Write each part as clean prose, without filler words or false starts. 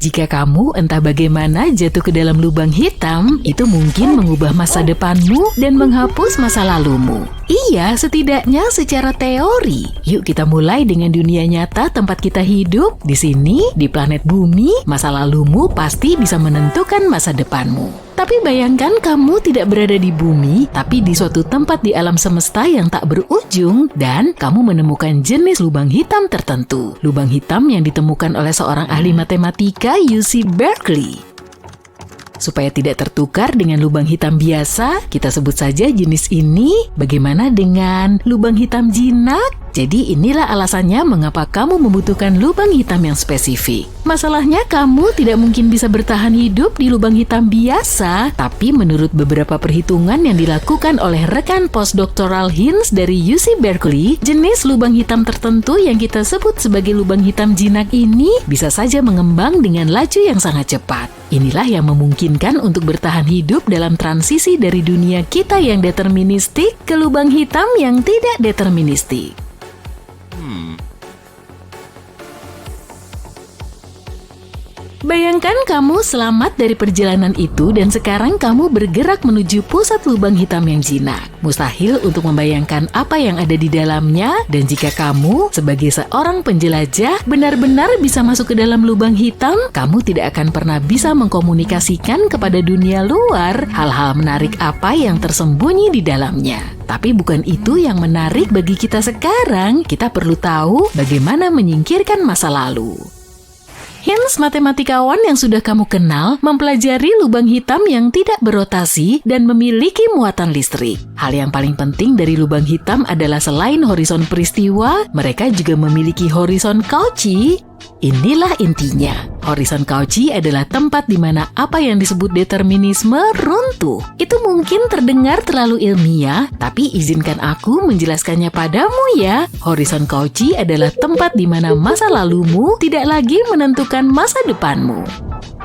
Jika kamu entah bagaimana jatuh ke dalam lubang hitam, itu mungkin mengubah masa depanmu dan menghapus masa lalumu. Iya, setidaknya secara teori. Yuk kita mulai dengan dunia nyata tempat kita hidup. Di sini, di planet bumi, masa lalumu pasti bisa menentukan masa depanmu. Tapi bayangkan kamu tidak berada di bumi, tapi di suatu tempat di alam semesta yang tak berujung, dan kamu menemukan jenis lubang hitam tertentu. Lubang hitam yang ditemukan oleh seorang ahli matematika UC Berkeley. Supaya tidak tertukar dengan lubang hitam biasa, kita sebut saja jenis ini. Bagaimana dengan lubang hitam jinak? Jadi inilah alasannya mengapa kamu membutuhkan lubang hitam yang spesifik. Masalahnya kamu tidak mungkin bisa bertahan hidup di lubang hitam biasa, tapi menurut beberapa perhitungan yang dilakukan oleh rekan postdoctoral Hinz dari UC Berkeley, jenis lubang hitam tertentu yang kita sebut sebagai lubang hitam jinak ini bisa saja mengembang dengan laju yang sangat cepat. Inilah yang memungkinkan untuk bertahan hidup dalam transisi dari dunia kita yang deterministik ke lubang hitam yang tidak deterministik. Bayangkan kamu selamat dari perjalanan itu dan sekarang kamu bergerak menuju pusat lubang hitam yang jinak. Mustahil untuk membayangkan apa yang ada di dalamnya, dan jika kamu sebagai seorang penjelajah benar-benar bisa masuk ke dalam lubang hitam, kamu tidak akan pernah bisa mengkomunikasikan kepada dunia luar hal-hal menarik apa yang tersembunyi di dalamnya. Tapi bukan itu yang menarik bagi kita sekarang. Kita perlu tahu bagaimana menyingkirkan masa lalu. Hinz, matematikawan yang sudah kamu kenal, mempelajari lubang hitam yang tidak berotasi dan memiliki muatan listrik. Hal yang paling penting dari lubang hitam adalah selain horizon peristiwa, mereka juga memiliki horizon Cauchy. Inilah intinya. Horizon Cauchy adalah tempat di mana apa yang disebut determinisme runtuh. Itu mungkin terdengar terlalu ilmiah, tapi izinkan aku menjelaskannya padamu ya. Horizon Cauchy adalah tempat di mana masa lalumu tidak lagi menentukan masa depanmu.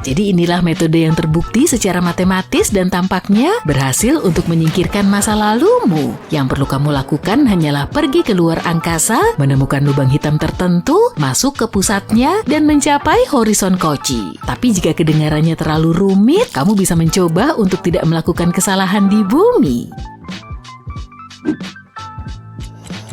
Jadi inilah metode yang terbukti secara matematis dan tampaknya berhasil untuk menyingkirkan masa lalumu. Yang perlu kamu lakukan hanyalah pergi ke luar angkasa, menemukan lubang hitam tertentu, masuk ke pusatnya, dan mencapai horizon Cauchy. Tapi jika kedengarannya terlalu rumit, kamu bisa mencoba untuk tidak melakukan kesalahan di bumi.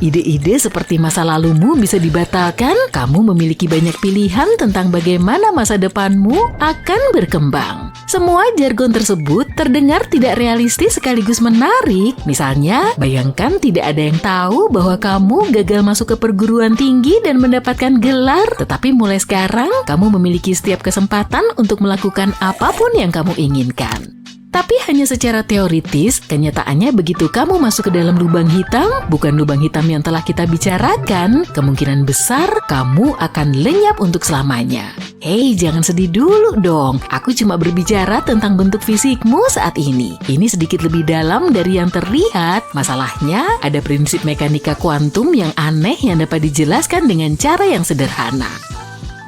Ide-ide seperti masa lalumu bisa dibatalkan, kamu memiliki banyak pilihan tentang bagaimana masa depanmu akan berkembang. Semua jargon tersebut terdengar tidak realistis sekaligus menarik. Misalnya, bayangkan tidak ada yang tahu bahwa kamu gagal masuk ke perguruan tinggi dan mendapatkan gelar, tetapi mulai sekarang kamu memiliki setiap kesempatan untuk melakukan apapun yang kamu inginkan. Tapi hanya secara teoritis, kenyataannya begitu kamu masuk ke dalam lubang hitam, bukan lubang hitam yang telah kita bicarakan, kemungkinan besar kamu akan lenyap untuk selamanya. Hei, jangan sedih dulu dong. Aku cuma berbicara tentang bentuk fisikmu saat ini. Ini sedikit lebih dalam dari yang terlihat. Masalahnya, ada prinsip mekanika kuantum yang aneh yang dapat dijelaskan dengan cara yang sederhana.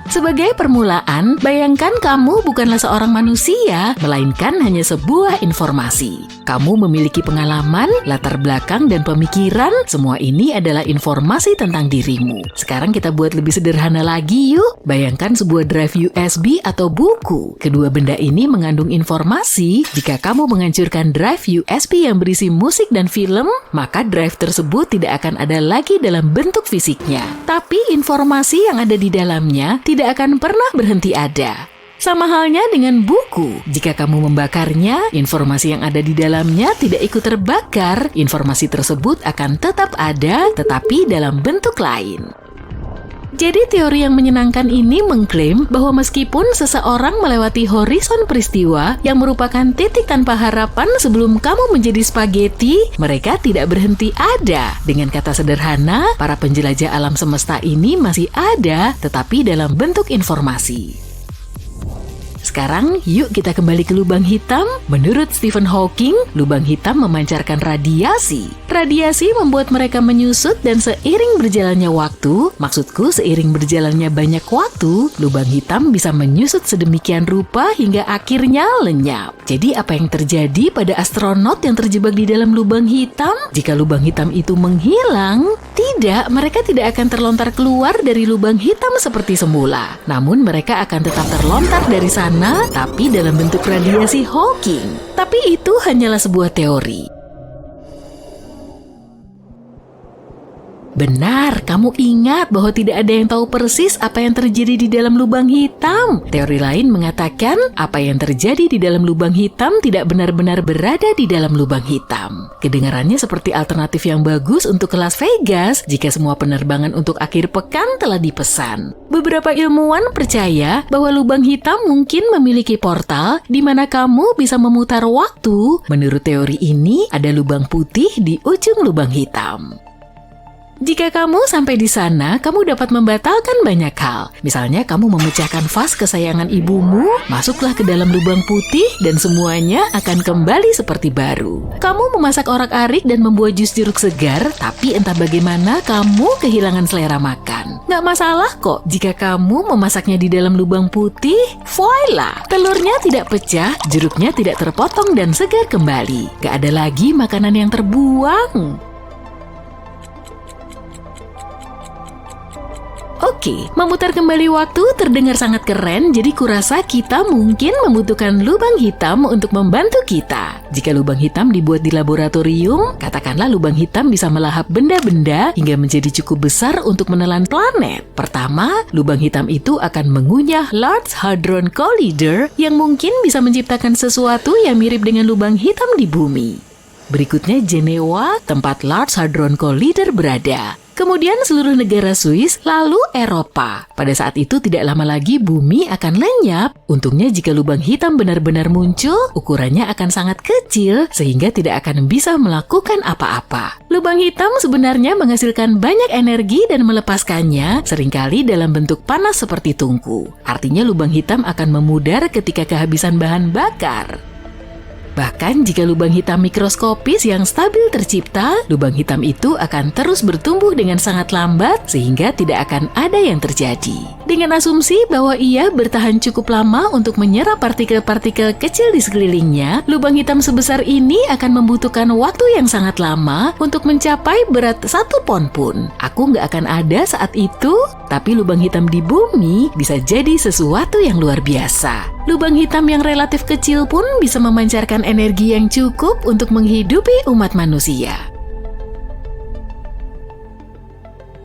Sebagai permulaan, bayangkan kamu bukanlah seorang manusia, melainkan hanya sebuah informasi. Kamu memiliki pengalaman, latar belakang, dan pemikiran. Semua ini adalah informasi tentang dirimu. Sekarang kita buat lebih sederhana lagi yuk. Bayangkan sebuah drive USB atau buku. Kedua benda ini mengandung informasi. Jika kamu menghancurkan drive USB yang berisi musik dan film, maka drive tersebut tidak akan ada lagi dalam bentuk fisiknya. Tapi informasi yang ada di dalamnya tidak akan pernah berhenti ada. Sama halnya dengan buku. Jika kamu membakarnya, informasi yang ada di dalamnya tidak ikut terbakar. Informasi tersebut akan tetap ada, tetapi dalam bentuk lain. Jadi teori yang menyenangkan ini mengklaim bahwa meskipun seseorang melewati horizon peristiwa yang merupakan titik tanpa harapan sebelum kamu menjadi spaghetti, mereka tidak berhenti ada. Dengan kata sederhana, para penjelajah alam semesta ini masih ada, tetapi dalam bentuk informasi. Sekarang yuk kita kembali ke lubang hitam. Menurut Stephen Hawking, lubang hitam memancarkan radiasi. Radiasi membuat mereka menyusut dan seiring berjalannya waktu, maksudku seiring berjalannya banyak waktu, lubang hitam bisa menyusut sedemikian rupa hingga akhirnya lenyap. Jadi apa yang terjadi pada astronot yang terjebak di dalam lubang hitam? Jika lubang hitam itu menghilang, mereka tidak akan terlontar keluar dari lubang hitam seperti semula. Namun mereka akan tetap terlontar dari sana, tapi dalam bentuk radiasi Hawking. Tapi itu hanyalah sebuah teori. Benar, kamu ingat bahwa tidak ada yang tahu persis apa yang terjadi di dalam lubang hitam. Teori lain mengatakan apa yang terjadi di dalam lubang hitam tidak benar-benar berada di dalam lubang hitam. Kedengarannya seperti alternatif yang bagus untuk ke Las Vegas jika semua penerbangan untuk akhir pekan telah dipesan. Beberapa ilmuwan percaya bahwa lubang hitam mungkin memiliki portal di mana kamu bisa memutar waktu. Menurut teori ini, ada lubang putih di ujung lubang hitam. Jika kamu sampai di sana, kamu dapat membatalkan banyak hal. Misalnya kamu memecahkan vas kesayangan ibumu, masuklah ke dalam lubang putih dan semuanya akan kembali seperti baru. Kamu memasak orak-arik dan membuat jus jeruk segar, tapi entah bagaimana kamu kehilangan selera makan. Nggak masalah kok jika kamu memasaknya di dalam lubang putih. Voila! Telurnya tidak pecah, jeruknya tidak terpotong dan segar kembali. Nggak ada lagi makanan yang terbuang. Oke, memutar kembali waktu terdengar sangat keren, jadi kurasa kita mungkin membutuhkan lubang hitam untuk membantu kita. Jika lubang hitam dibuat di laboratorium, katakanlah lubang hitam bisa melahap benda-benda hingga menjadi cukup besar untuk menelan planet. Pertama, lubang hitam itu akan mengunyah Large Hadron Collider yang mungkin bisa menciptakan sesuatu yang mirip dengan lubang hitam di bumi. Berikutnya Jenewa, tempat Large Hadron Collider berada. Kemudian seluruh negara Swiss, lalu Eropa. Pada saat itu tidak lama lagi bumi akan lenyap. Untungnya jika lubang hitam benar-benar muncul, ukurannya akan sangat kecil sehingga tidak akan bisa melakukan apa-apa. Lubang hitam sebenarnya menghasilkan banyak energi dan melepaskannya seringkali dalam bentuk panas seperti tungku. Artinya lubang hitam akan memudar ketika kehabisan bahan bakar. Bahkan jika lubang hitam mikroskopis yang stabil tercipta, lubang hitam itu akan terus bertumbuh dengan sangat lambat sehingga tidak akan ada yang terjadi. Dengan asumsi bahwa ia bertahan cukup lama untuk menyerap partikel-partikel kecil di sekelilingnya, lubang hitam sebesar ini akan membutuhkan waktu yang sangat lama untuk mencapai berat 1 pon pun. Aku nggak akan ada saat itu, tapi lubang hitam di bumi bisa jadi sesuatu yang luar biasa. Lubang hitam yang relatif kecil pun bisa memancarkan energi yang cukup untuk menghidupi umat manusia.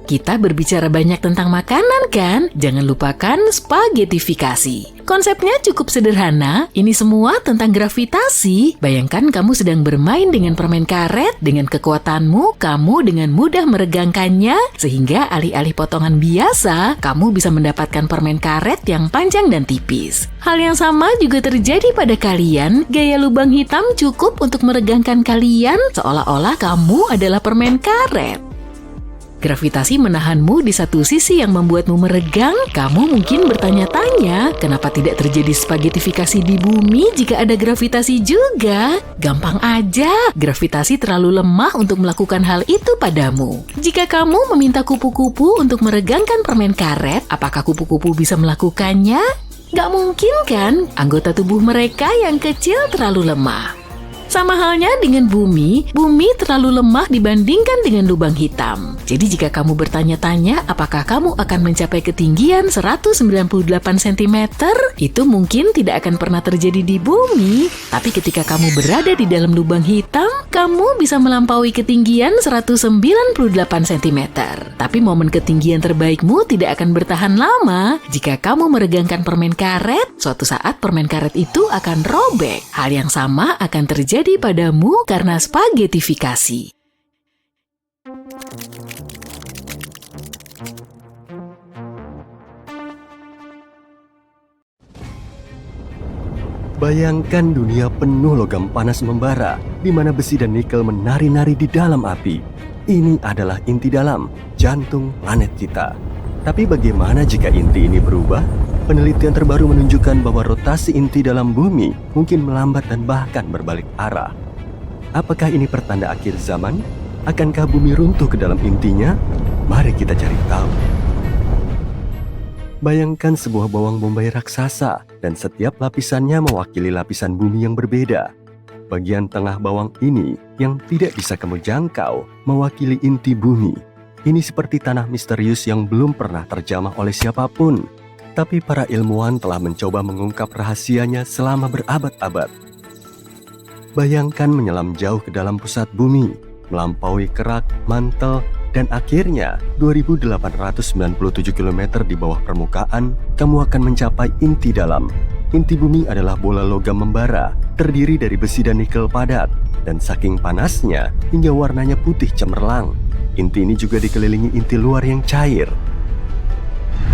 Kita berbicara banyak tentang makanan kan? Jangan lupakan spaghettifikasi. Konsepnya cukup sederhana, ini semua tentang gravitasi. Bayangkan kamu sedang bermain dengan permen karet, dengan kekuatanmu, kamu dengan mudah meregangkannya, sehingga alih-alih potongan biasa, kamu bisa mendapatkan permen karet yang panjang dan tipis. Hal yang sama juga terjadi pada kalian, gaya lubang hitam cukup untuk meregangkan kalian seolah-olah kamu adalah permen karet. Gravitasi menahanmu di satu sisi yang membuatmu meregang. Kamu mungkin bertanya-tanya, kenapa tidak terjadi spaghettifikasi di bumi jika ada gravitasi juga? Gampang aja, gravitasi terlalu lemah untuk melakukan hal itu padamu. Jika kamu meminta kupu-kupu untuk meregangkan permen karet, apakah kupu-kupu bisa melakukannya? Gak mungkin kan? Anggota tubuh mereka yang kecil terlalu lemah. Sama halnya dengan bumi terlalu lemah dibandingkan dengan lubang hitam. Jadi jika kamu bertanya-tanya apakah kamu akan mencapai ketinggian 198 cm, itu mungkin tidak akan pernah terjadi di bumi. Tapi ketika kamu berada di dalam lubang hitam, kamu bisa melampaui ketinggian 198 cm. Tapi momen ketinggian terbaikmu tidak akan bertahan lama. Jika kamu meregangkan permen karet, suatu saat permen karet itu akan robek. Hal yang sama akan terjadi padamu karena spaghettifikasi. Bayangkan dunia penuh logam panas membara, di mana besi dan nikel menari-nari di dalam api. Ini adalah inti dalam, jantung planet kita. Tapi bagaimana jika inti ini berubah? Penelitian terbaru menunjukkan bahwa rotasi inti dalam bumi mungkin melambat dan bahkan berbalik arah. Apakah ini pertanda akhir zaman? Akankah bumi runtuh ke dalam intinya? Mari kita cari tahu. Bayangkan sebuah bawang bombay raksasa dan setiap lapisannya mewakili lapisan bumi yang berbeda. Bagian tengah bawang ini yang tidak bisa kamu jangkau mewakili inti bumi. Ini seperti tanah misterius yang belum pernah terjamah oleh siapapun. Tapi para ilmuwan telah mencoba mengungkap rahasianya selama berabad-abad. Bayangkan menyelam jauh ke dalam pusat bumi, melampaui kerak, mantel, dan akhirnya 2897 km di bawah permukaan, kamu akan mencapai inti dalam. Inti bumi adalah bola logam membara, terdiri dari besi dan nikel padat, dan saking panasnya hingga warnanya putih cemerlang. Inti ini juga dikelilingi inti luar yang cair.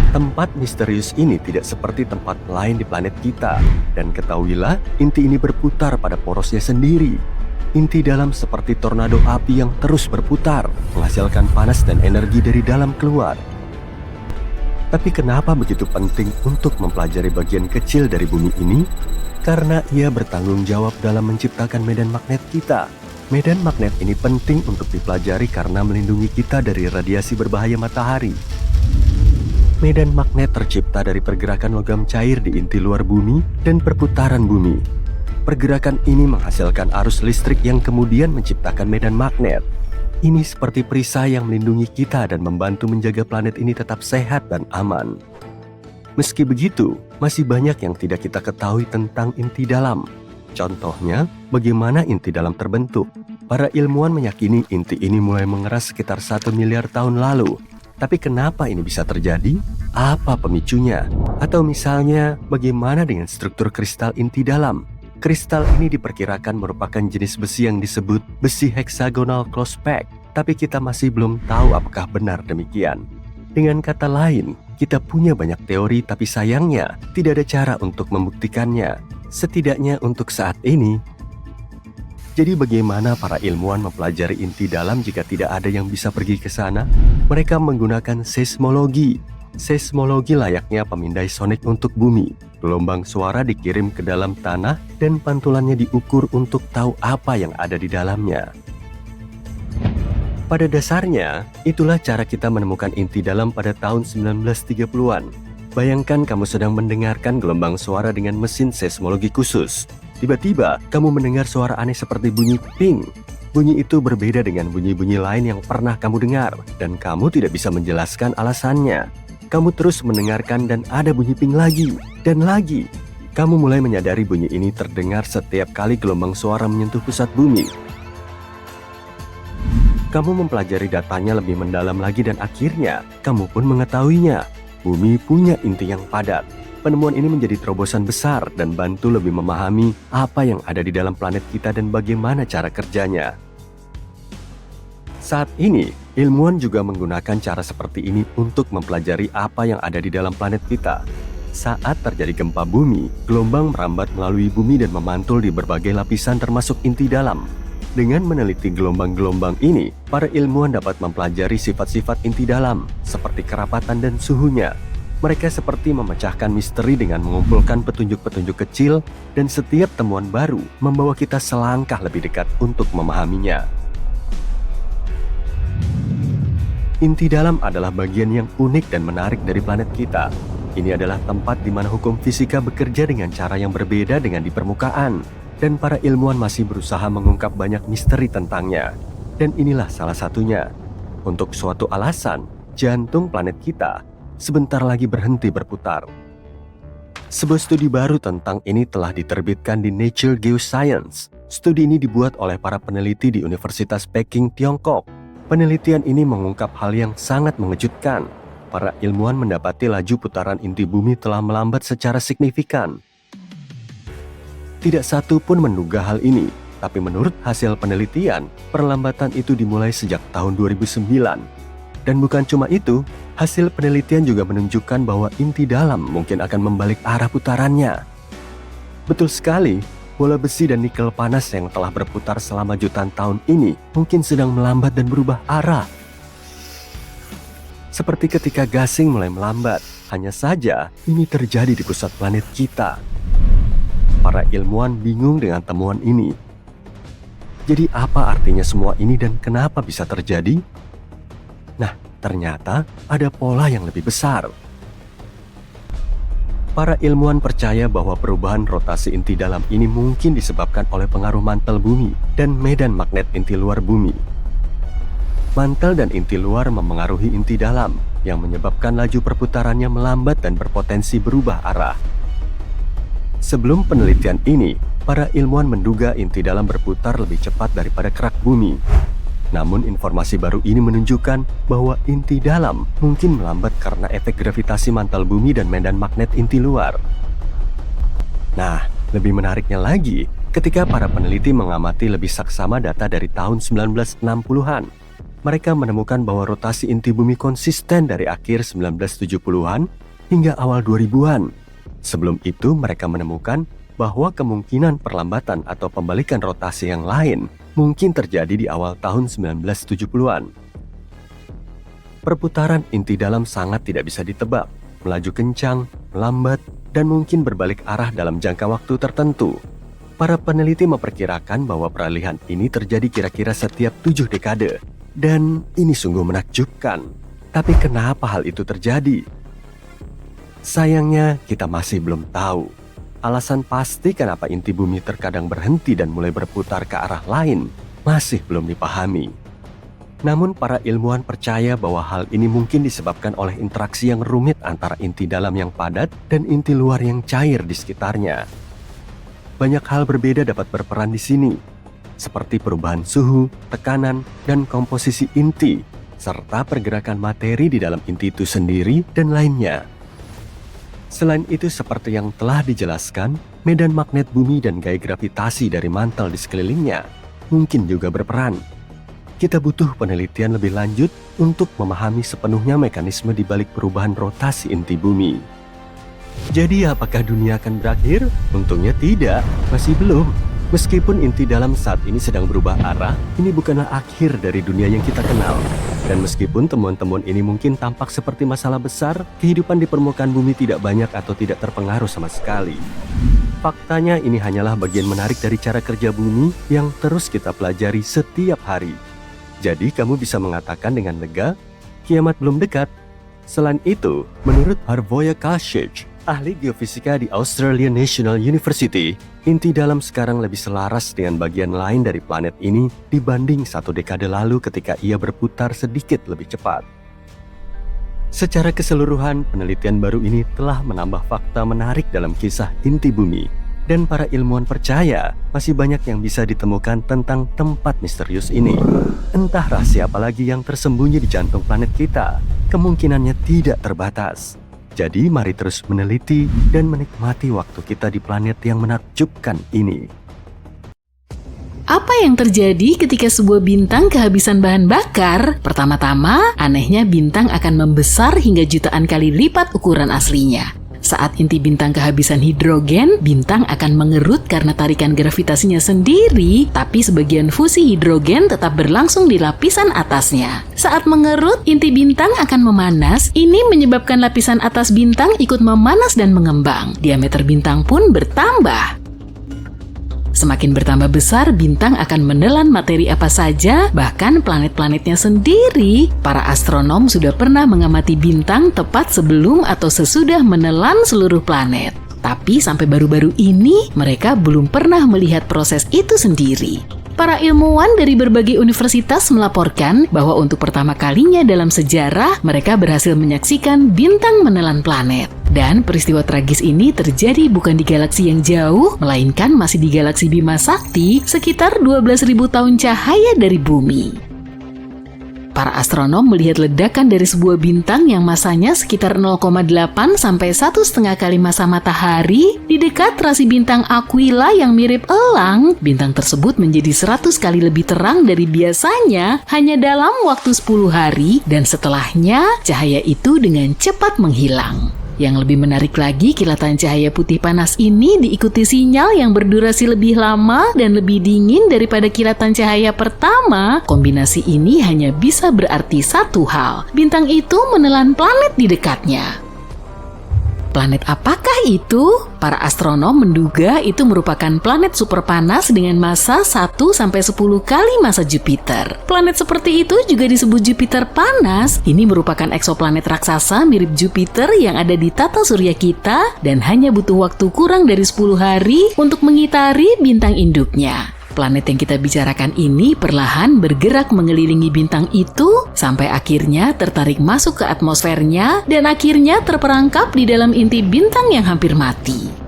Tempat misterius ini tidak seperti tempat lain di planet kita, dan ketahuilah inti ini berputar pada porosnya sendiri. Inti dalam seperti tornado api yang terus berputar, menghasilkan panas dan energi dari dalam keluar. Tapi kenapa begitu penting untuk mempelajari bagian kecil dari bumi ini? Karena ia bertanggung jawab dalam menciptakan medan magnet kita. Medan magnet ini penting untuk dipelajari karena melindungi kita dari radiasi berbahaya matahari. Medan magnet tercipta dari pergerakan logam cair di inti luar bumi dan perputaran bumi. Pergerakan ini menghasilkan arus listrik yang kemudian menciptakan medan magnet. Ini seperti perisai yang melindungi kita dan membantu menjaga planet ini tetap sehat dan aman. Meski begitu, masih banyak yang tidak kita ketahui tentang inti dalam. Contohnya, bagaimana inti dalam terbentuk. Para ilmuwan meyakini inti ini mulai mengeras sekitar 1 miliar tahun lalu. Tapi kenapa ini bisa terjadi? Apa pemicunya? Atau misalnya, bagaimana dengan struktur kristal inti dalam? Kristal ini diperkirakan merupakan jenis besi yang disebut besi hexagonal close pack, tapi kita masih belum tahu apakah benar demikian. Dengan kata lain, kita punya banyak teori tapi sayangnya tidak ada cara untuk membuktikannya, setidaknya untuk saat ini. Jadi bagaimana para ilmuwan mempelajari inti dalam jika tidak ada yang bisa pergi ke sana? Mereka menggunakan seismologi. Seismologi layaknya pemindai sonik untuk bumi. Gelombang suara dikirim ke dalam tanah dan pantulannya diukur untuk tahu apa yang ada di dalamnya. Pada dasarnya, itulah cara kita menemukan inti dalam pada tahun 1930-an. Bayangkan kamu sedang mendengarkan gelombang suara dengan mesin seismologi khusus. Tiba-tiba, kamu mendengar suara aneh seperti bunyi ping. Bunyi itu berbeda dengan bunyi-bunyi lain yang pernah kamu dengar, dan kamu tidak bisa menjelaskan alasannya. Kamu terus mendengarkan dan ada bunyi ping lagi, dan lagi. Kamu mulai menyadari bunyi ini terdengar setiap kali gelombang suara menyentuh pusat bumi. Kamu mempelajari datanya lebih mendalam lagi dan akhirnya, kamu pun mengetahuinya. Bumi punya inti yang padat. Penemuan ini menjadi terobosan besar dan bantu lebih memahami apa yang ada di dalam planet kita dan bagaimana cara kerjanya. Saat ini, ilmuwan juga menggunakan cara seperti ini untuk mempelajari apa yang ada di dalam planet kita. Saat terjadi gempa bumi, gelombang merambat melalui bumi dan memantul di berbagai lapisan termasuk inti dalam. Dengan meneliti gelombang-gelombang ini, para ilmuwan dapat mempelajari sifat-sifat inti dalam, seperti kerapatan dan suhunya. Mereka seperti memecahkan misteri dengan mengumpulkan petunjuk-petunjuk kecil, dan setiap temuan baru membawa kita selangkah lebih dekat untuk memahaminya. Inti dalam adalah bagian yang unik dan menarik dari planet kita. Ini adalah tempat di mana hukum fisika bekerja dengan cara yang berbeda dengan di permukaan, dan para ilmuwan masih berusaha mengungkap banyak misteri tentangnya. Dan inilah salah satunya. Untuk suatu alasan, jantung planet kita sebentar lagi berhenti berputar. Sebuah studi baru tentang ini telah diterbitkan di Nature Geoscience. Studi ini dibuat oleh para peneliti di Universitas Peking, Tiongkok. Penelitian ini mengungkap hal yang sangat mengejutkan. Para ilmuwan mendapati laju putaran inti bumi telah melambat secara signifikan. Tidak satu pun menduga hal ini, tapi menurut hasil penelitian, perlambatan itu dimulai sejak tahun 2009. Dan bukan cuma itu, hasil penelitian juga menunjukkan bahwa inti dalam mungkin akan membalik arah putarannya. Betul sekali, bola besi dan nikel panas yang telah berputar selama jutaan tahun ini mungkin sedang melambat dan berubah arah. seperti ketika gasing mulai melambat. Hanya saja, ini terjadi di pusat planet kita. Para ilmuwan bingung dengan temuan ini. Jadi apa artinya semua ini dan kenapa bisa terjadi? Nah, ternyata ada pola yang lebih besar. Para ilmuwan percaya bahwa perubahan rotasi inti dalam ini mungkin disebabkan oleh pengaruh mantel bumi dan medan magnet inti luar bumi. Mantel dan inti luar memengaruhi inti dalam, yang menyebabkan laju perputarannya melambat dan berpotensi berubah arah. Sebelum penelitian ini, para ilmuwan menduga inti dalam berputar lebih cepat daripada kerak bumi. Namun informasi baru ini menunjukkan bahwa inti dalam mungkin melambat karena efek gravitasi mantel bumi dan medan magnet inti luar. Nah, lebih menariknya lagi, ketika para peneliti mengamati lebih saksama data dari tahun 1960-an, mereka menemukan bahwa rotasi inti bumi konsisten dari akhir 1970-an hingga awal 2000-an. Sebelum itu, mereka menemukan bahwa kemungkinan perlambatan atau pembalikan rotasi yang lain mungkin terjadi di awal tahun 1970-an. Perputaran inti dalam sangat tidak bisa ditebak, melaju kencang, melambat, dan mungkin berbalik arah dalam jangka waktu tertentu. Para peneliti memperkirakan bahwa peralihan ini terjadi kira-kira setiap 7 dekade, dan ini sungguh menakjubkan. Tapi kenapa hal itu terjadi? Sayangnya, kita masih belum tahu. Alasan pasti kenapa inti bumi terkadang berhenti dan mulai berputar ke arah lain masih belum dipahami. Namun para ilmuwan percaya bahwa hal ini mungkin disebabkan oleh interaksi yang rumit antara inti dalam yang padat dan inti luar yang cair di sekitarnya. Banyak hal berbeda dapat berperan di sini, seperti perubahan suhu, tekanan, dan komposisi inti, serta pergerakan materi di dalam inti itu sendiri dan lainnya. Selain itu, seperti yang telah dijelaskan, medan magnet bumi dan gaya gravitasi dari mantel di sekelilingnya mungkin juga berperan. Kita butuh penelitian lebih lanjut untuk memahami sepenuhnya mekanisme di balik perubahan rotasi inti bumi. Jadi apakah dunia akan berakhir? Untungnya tidak, masih belum. Meskipun inti dalam saat ini sedang berubah arah, ini bukanlah akhir dari dunia yang kita kenal. Dan meskipun temuan-temuan ini mungkin tampak seperti masalah besar, kehidupan di permukaan bumi tidak banyak atau tidak terpengaruh sama sekali. Faktanya ini hanyalah bagian menarik dari cara kerja bumi yang terus kita pelajari setiap hari. Jadi kamu bisa mengatakan dengan lega, kiamat belum dekat. Selain itu, menurut Harvoya Kashich, ahli geofisika di Australian National University, inti dalam sekarang lebih selaras dengan bagian lain dari planet ini dibanding 1 dekade lalu ketika ia berputar sedikit lebih cepat. Secara keseluruhan, penelitian baru ini telah menambah fakta menarik dalam kisah inti bumi, dan para ilmuwan percaya masih banyak yang bisa ditemukan tentang tempat misterius ini. Entah rahasia apa lagi yang tersembunyi di jantung planet kita, kemungkinannya tidak terbatas. Jadi mari terus meneliti dan menikmati waktu kita di planet yang menakjubkan ini. Apa yang terjadi ketika sebuah bintang kehabisan bahan bakar? Pertama-tama, anehnya bintang akan membesar hingga jutaan kali lipat ukuran aslinya. Saat inti bintang kehabisan hidrogen, bintang akan mengerut karena tarikan gravitasinya sendiri, tapi sebagian fusi hidrogen tetap berlangsung di lapisan atasnya. Saat mengerut, inti bintang akan memanas. Ini menyebabkan lapisan atas bintang ikut memanas dan mengembang. Diameter bintang pun bertambah. Semakin bertambah besar, bintang akan menelan materi apa saja, bahkan planet-planetnya sendiri. Para astronom sudah pernah mengamati bintang tepat sebelum atau sesudah menelan seluruh planet. Tapi sampai baru-baru ini, mereka belum pernah melihat proses itu sendiri. Para ilmuwan dari berbagai universitas melaporkan bahwa untuk pertama kalinya dalam sejarah, mereka berhasil menyaksikan bintang menelan planet. Dan peristiwa tragis ini terjadi bukan di galaksi yang jauh, melainkan masih di galaksi Bima Sakti, sekitar 12.000 tahun cahaya dari bumi. Para astronom melihat ledakan dari sebuah bintang yang masanya sekitar 0,8 sampai 1,5 kali massa matahari di dekat rasi bintang Aquila yang mirip elang. Bintang tersebut menjadi 100 kali lebih terang dari biasanya hanya dalam waktu 10 hari, dan setelahnya cahaya itu dengan cepat menghilang. Yang lebih menarik lagi, kilatan cahaya putih panas ini diikuti sinyal yang berdurasi lebih lama dan lebih dingin daripada kilatan cahaya pertama. Kombinasi ini hanya bisa berarti satu hal, bintang itu menelan planet di dekatnya. Planet apakah itu? Para astronom menduga itu merupakan planet super panas dengan massa 1-10 kali massa Jupiter. Planet seperti itu juga disebut Jupiter panas. Ini merupakan eksoplanet raksasa mirip Jupiter yang ada di tata surya kita dan hanya butuh waktu kurang dari 10 hari untuk mengitari bintang induknya. Planet yang kita bicarakan ini perlahan bergerak mengelilingi bintang itu sampai akhirnya tertarik masuk ke atmosfernya dan akhirnya terperangkap di dalam inti bintang yang hampir mati.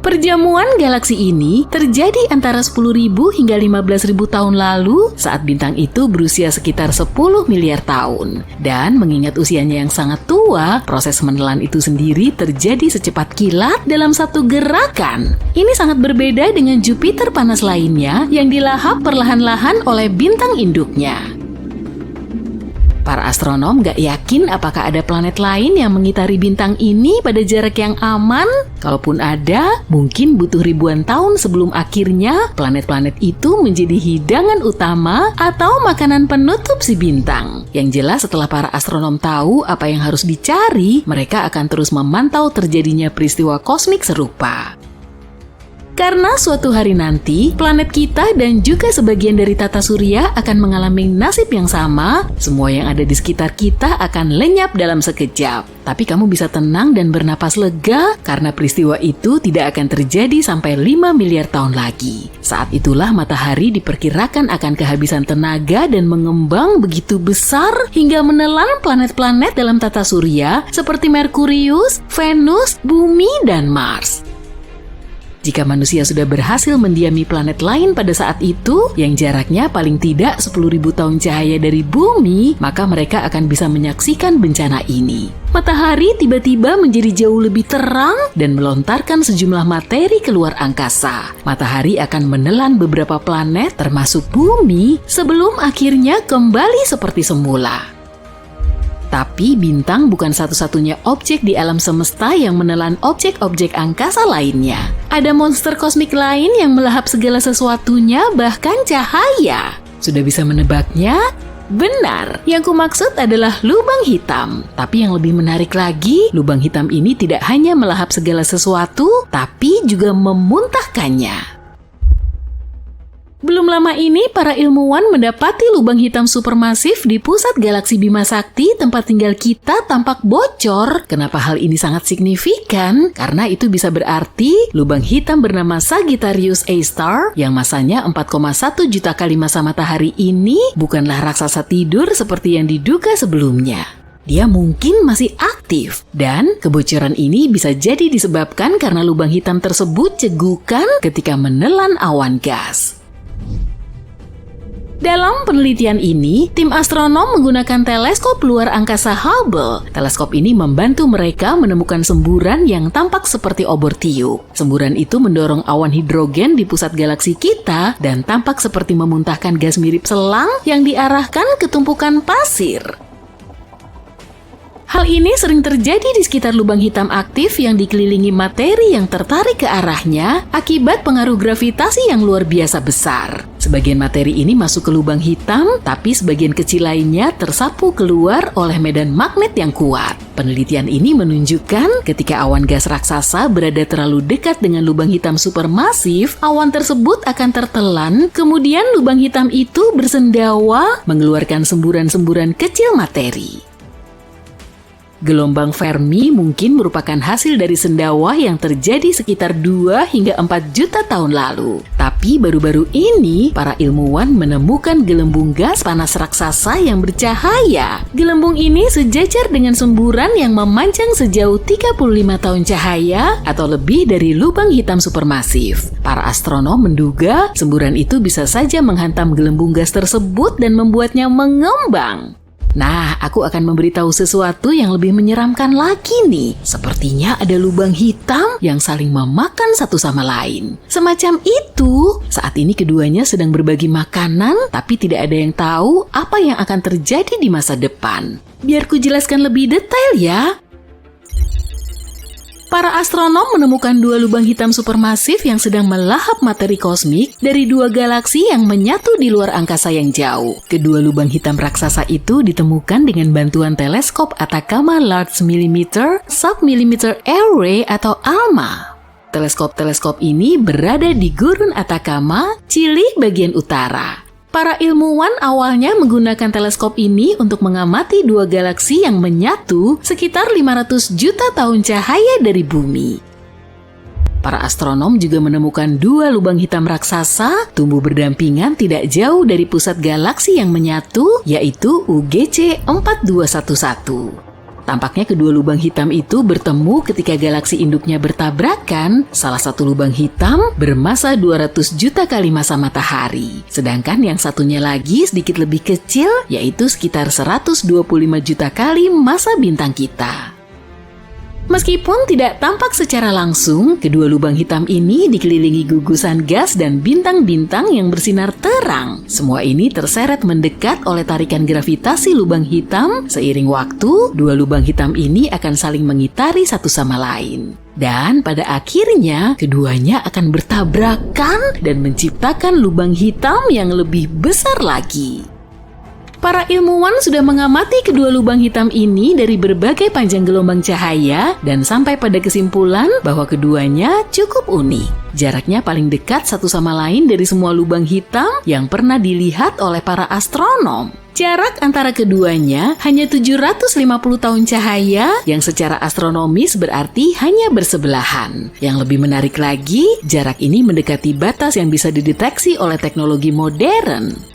Perjamuan galaksi ini terjadi antara 10.000 hingga 15.000 tahun lalu saat bintang itu berusia sekitar 10 miliar tahun. Dan mengingat usianya yang sangat tua, proses menelan itu sendiri terjadi secepat kilat dalam satu gerakan. Ini sangat berbeda dengan Jupiter panas lainnya yang dilahap perlahan-lahan oleh bintang induknya. Para astronom gak yakin apakah ada planet lain yang mengitari bintang ini pada jarak yang aman. Kalaupun ada, mungkin butuh ribuan tahun sebelum akhirnya planet-planet itu menjadi hidangan utama atau makanan penutup si bintang. Yang jelas setelah para astronom tahu apa yang harus dicari, mereka akan terus memantau terjadinya peristiwa kosmik serupa. Karena suatu hari nanti, planet kita dan juga sebagian dari tata surya akan mengalami nasib yang sama, semua yang ada di sekitar kita akan lenyap dalam sekejap. Tapi kamu bisa tenang dan bernapas lega karena peristiwa itu tidak akan terjadi sampai 5 miliar tahun lagi. Saat itulah matahari diperkirakan akan kehabisan tenaga dan mengembang begitu besar hingga menelan planet-planet dalam tata surya seperti Merkurius, Venus, Bumi, dan Mars. Jika manusia sudah berhasil mendiami planet lain pada saat itu, yang jaraknya paling tidak 10.000 tahun cahaya dari bumi, maka mereka akan bisa menyaksikan bencana ini. Matahari tiba-tiba menjadi jauh lebih terang dan melontarkan sejumlah materi keluar angkasa. Matahari akan menelan beberapa planet termasuk bumi sebelum akhirnya kembali seperti semula. Tapi bintang bukan satu-satunya objek di alam semesta yang menelan objek-objek angkasa lainnya. Ada monster kosmik lain yang melahap segala sesuatunya, bahkan cahaya. Sudah bisa menebaknya? Benar, yang kumaksud adalah lubang hitam. Tapi yang lebih menarik lagi, lubang hitam ini tidak hanya melahap segala sesuatu, tapi juga memuntahkannya. Belum lama ini, para ilmuwan mendapati lubang hitam supermasif di pusat galaksi Bima Sakti, tempat tinggal kita, tampak bocor. Kenapa hal ini sangat signifikan? Karena itu bisa berarti lubang hitam bernama Sagittarius A*, yang masanya 4,1 juta kali massa matahari ini bukanlah raksasa tidur seperti yang diduga sebelumnya. Dia mungkin masih aktif, dan kebocoran ini bisa jadi disebabkan karena lubang hitam tersebut cegukan ketika menelan awan gas. Dalam penelitian ini, tim astronom menggunakan teleskop luar angkasa Hubble. Teleskop ini membantu mereka menemukan semburan yang tampak seperti obor tiup. Semburan itu mendorong awan hidrogen di pusat galaksi kita dan tampak seperti memuntahkan gas mirip selang yang diarahkan ke tumpukan pasir. Hal ini sering terjadi di sekitar lubang hitam aktif yang dikelilingi materi yang tertarik ke arahnya akibat pengaruh gravitasi yang luar biasa besar. Sebagian materi ini masuk ke lubang hitam, tapi sebagian kecil lainnya tersapu keluar oleh medan magnet yang kuat. Penelitian ini menunjukkan ketika awan gas raksasa berada terlalu dekat dengan lubang hitam supermasif, awan tersebut akan tertelan, kemudian lubang hitam itu bersendawa mengeluarkan semburan-semburan kecil materi. Gelombang Fermi mungkin merupakan hasil dari sendawa yang terjadi sekitar 2 hingga 4 juta tahun lalu. Tapi baru-baru ini, para ilmuwan menemukan gelembung gas panas raksasa yang bercahaya. Gelembung ini sejajar dengan semburan yang memanjang sejauh 35 tahun cahaya atau lebih dari lubang hitam supermasif. Para astronom menduga semburan itu bisa saja menghantam gelembung gas tersebut dan membuatnya mengembang. Nah, aku akan memberitahu sesuatu yang lebih menyeramkan lagi nih. Sepertinya ada lubang hitam yang saling memakan satu sama lain. Semacam itu, saat ini keduanya sedang berbagi makanan, tapi tidak ada yang tahu apa yang akan terjadi di masa depan. Biar ku jelaskan lebih detail ya. Para astronom menemukan dua lubang hitam supermasif yang sedang melahap materi kosmik dari dua galaksi yang menyatu di luar angkasa yang jauh. Kedua lubang hitam raksasa itu ditemukan dengan bantuan teleskop Atacama Large Millimeter Submillimeter Array atau ALMA. Teleskop-teleskop ini berada di Gurun Atacama, Chili bagian utara. Para ilmuwan awalnya menggunakan teleskop ini untuk mengamati dua galaksi yang menyatu sekitar 500 juta tahun cahaya dari bumi. Para astronom juga menemukan dua lubang hitam raksasa tumbuh berdampingan tidak jauh dari pusat galaksi yang menyatu, yaitu UGC 4211. Tampaknya kedua lubang hitam itu bertemu ketika galaksi induknya bertabrakan. Salah satu lubang hitam bermasa 200 juta kali masa matahari. Sedangkan yang satunya lagi sedikit lebih kecil, yaitu sekitar 125 juta kali masa bintang kita. Meskipun tidak tampak secara langsung, kedua lubang hitam ini dikelilingi gugusan gas dan bintang-bintang yang bersinar terang. Semua ini terseret mendekat oleh tarikan gravitasi lubang hitam. Seiring waktu, dua lubang hitam ini akan saling mengitari satu sama lain. Dan pada akhirnya, keduanya akan bertabrakan dan menciptakan lubang hitam yang lebih besar lagi. Para ilmuwan sudah mengamati kedua lubang hitam ini dari berbagai panjang gelombang cahaya dan sampai pada kesimpulan bahwa keduanya cukup unik. Jaraknya paling dekat satu sama lain dari semua lubang hitam yang pernah dilihat oleh para astronom. Jarak antara keduanya hanya 750 tahun cahaya yang secara astronomis berarti hanya bersebelahan. Yang lebih menarik lagi, jarak ini mendekati batas yang bisa dideteksi oleh teknologi modern.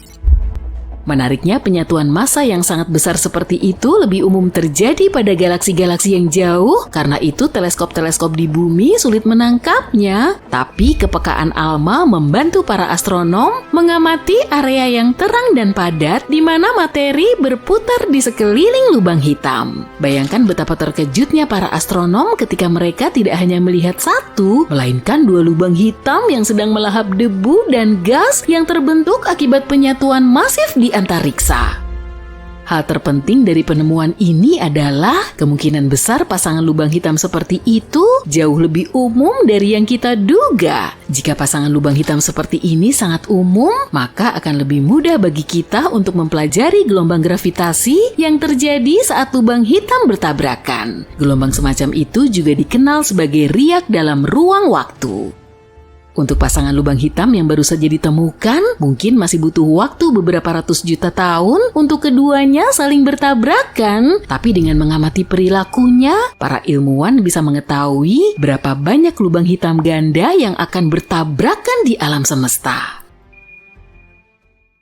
Menariknya, penyatuan massa yang sangat besar seperti itu lebih umum terjadi pada galaksi-galaksi yang jauh, karena itu teleskop-teleskop di bumi sulit menangkapnya. Tapi kepekaan ALMA membantu para astronom mengamati area yang terang dan padat di mana materi berputar di sekeliling lubang hitam. Bayangkan betapa terkejutnya para astronom ketika mereka tidak hanya melihat satu, melainkan dua lubang hitam yang sedang melahap debu dan gas yang terbentuk akibat penyatuan masif di antariksa. Hal terpenting dari penemuan ini adalah kemungkinan besar pasangan lubang hitam seperti itu jauh lebih umum dari yang kita duga. Jika pasangan lubang hitam seperti ini sangat umum, maka akan lebih mudah bagi kita untuk mempelajari gelombang gravitasi yang terjadi saat lubang hitam bertabrakan. Gelombang semacam itu juga dikenal sebagai riak dalam ruang waktu. Untuk pasangan lubang hitam yang baru saja ditemukan, mungkin masih butuh waktu beberapa ratus juta tahun untuk keduanya saling bertabrakan. Tapi dengan mengamati perilakunya, para ilmuwan bisa mengetahui berapa banyak lubang hitam ganda yang akan bertabrakan di alam semesta.